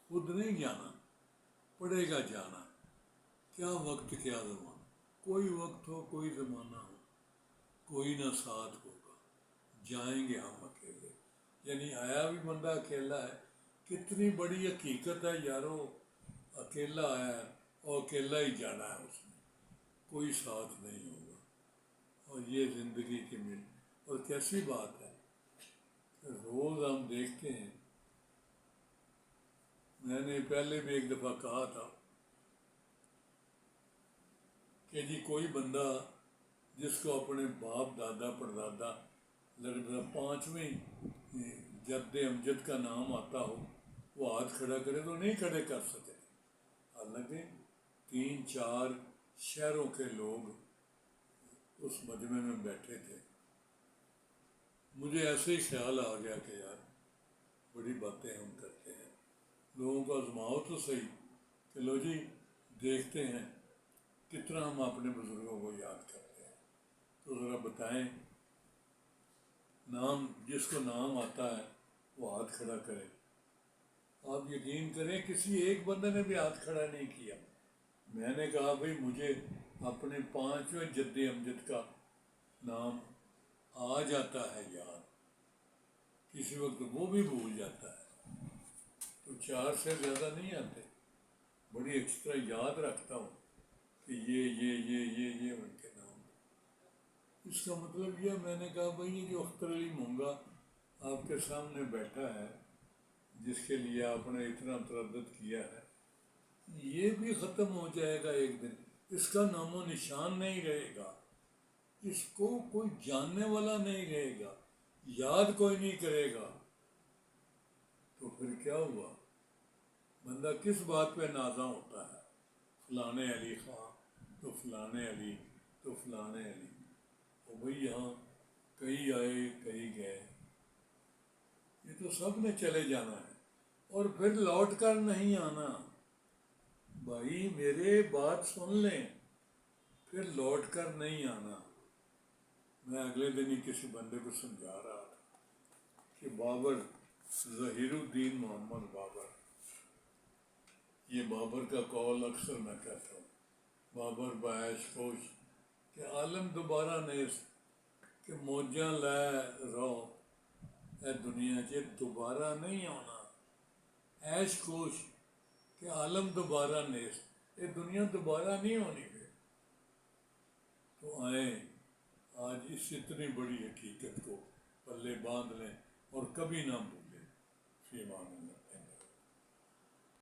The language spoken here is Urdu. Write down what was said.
خود نہیں جانا، پڑے گا جانا۔ کیا وقت کیا زمانہ، کوئی وقت ہو کوئی زمانہ ہو، کوئی نہ ساتھ ہوگا، جائیں گے ہم اکیلے۔ یعنی آیا بھی بندہ اکیلا ہے۔ کتنی بڑی حقیقت ہے یارو، اکیلا آیا ہے اور اکیلا ہی جانا ہے اس نے، کوئی ساتھ نہیں ہوگا۔ اور یہ زندگی کی مل، اور کیسی بات ہے کہ روز ہم دیکھتے ہیں، میں نے پہلے بھی ایک دفعہ کہا تھا کہ جی کوئی بندہ جس کو اپنے باپ دادا پردادا لگتا 5ویں جد امجد کا نام آتا ہو، وہ ہاتھ کھڑا کرے تو نہیں کھڑے کر سکے، حالانکہ 3-4 شہروں کے لوگ اس مجمع میں بیٹھے تھے۔ مجھے ایسے ہی خیال آ گیا کہ یار بڑی باتیں ہم کرتے ہیں، لوگوں کو آزماؤ تو صحیح کہ لو جی دیکھتے ہیں کتنا ہم اپنے بزرگوں کو یاد کرتے ہیں، تو ذرا بتائیں، نام جس کو نام آتا ہے وہ ہاتھ کھڑا کرے۔ آپ یقین کریں کسی ایک بندے نے بھی ہاتھ کھڑا نہیں کیا۔ میں نے کہا بھئی مجھے اپنے 5ویں جد امجد کا نام آ جاتا ہے یاد، کسی وقت وہ بھی بھول جاتا ہے، تو 4 سے زیادہ نہیں آتے، بڑی اچھی طرح یاد رکھتا ہوں کہ یہ ان کے نام۔ اس کا مطلب یہ، میں نے کہا بھئی یہ جو اختر علی مونگا آپ کے سامنے بیٹھا ہے، جس کے لیے آپ نے اتنا تردد کیا ہے، یہ بھی ختم ہو جائے گا ایک دن، اس کا نام و نشان نہیں رہے گا، اس کو کوئی جاننے والا نہیں رہے گا، یاد کوئی نہیں کرے گا، تو پھر کیا ہوا؟ بندہ کس بات پہ نازاں ہوتا ہے؟ فلانے علی خان تو فلانے علی تو فلانے علی، اور بھئی یہاں کئی آئے کئی گئے، یہ تو سب نے چلے جانا ہے اور پھر لوٹ کر نہیں آنا۔ بھائی میرے بات سن لیں، پھر لوٹ کر نہیں آنا۔ میں اگلے دن ہی کسی بندے کو سمجھا رہا تھا کہ بابر، ظہیر الدین محمد بابر، یہ بابر کا قول اکثر میں کہتا ہوں، بابر بعیش خوش کہ عالم دوبارہ نیست، کہ موجاں لے رو اے دنیا چ دوبارہ نہیں آنا، عیش خوش کہ عالم دوبارہ نیست، یہ دنیا دوبارہ نہیں ہونی ہے۔ تو آئیں آج اس اتنی بڑی حقیقت کو پلے باندھ لیں اور کبھی نہ بھولیں۔ فی امان اللہ۔